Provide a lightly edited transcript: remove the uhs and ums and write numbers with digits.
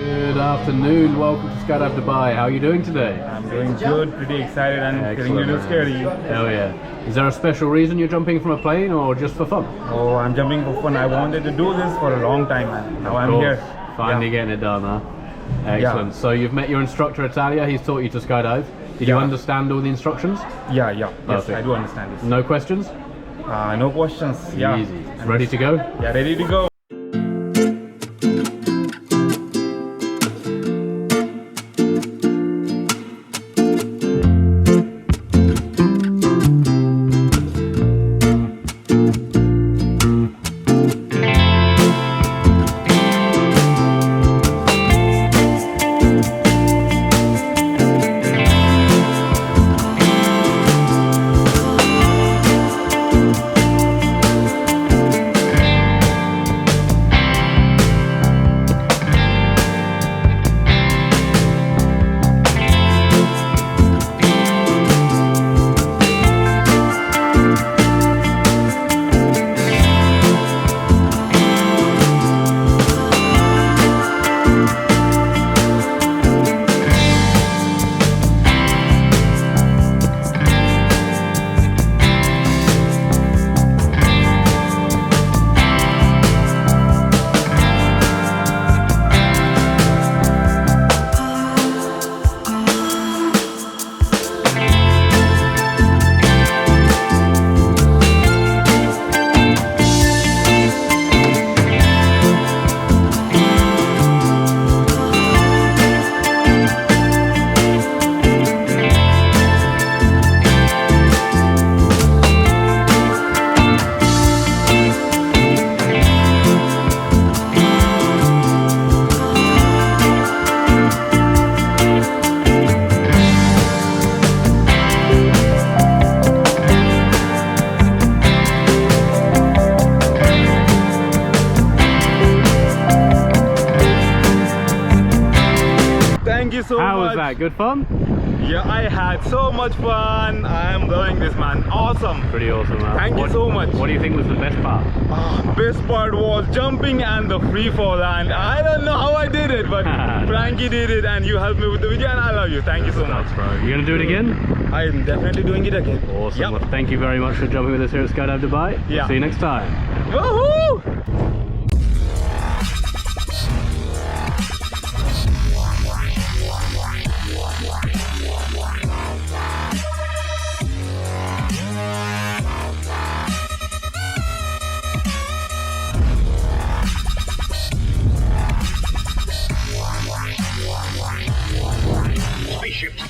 Good afternoon, welcome to Skydive Dubai. How are you doing today? I'm doing good, pretty excited and feeling a little scary. Hell yeah. Is there a special reason you're jumping from a plane or just for fun? Oh, I'm jumping for fun. I wanted to do this for a long time and now I'm here. Finally getting it done, huh? Excellent. So you've met your instructor Italia, he's taught you to skydive. Did you understand all the instructions? Yeah. Yes, I do understand this. No questions? No questions. Yeah. Easy. Ready to go? Yeah, ready to go. Thank you so much. How was that? Good fun? Yeah, I had so much fun. I am loving this, man. Awesome. Pretty awesome, man. Thank you so much. What do you think was the best part? Best part was jumping and the free fall, and I don't know how I did it, but Frankie did it and you helped me with the video and I love you. Thank you so much. Bro, you gonna do it again? I'm definitely doing it again. Awesome. Yep. Well, thank you very much for jumping with us here at Skydive Dubai. Yeah. See you next time. Woohoo! Spaceships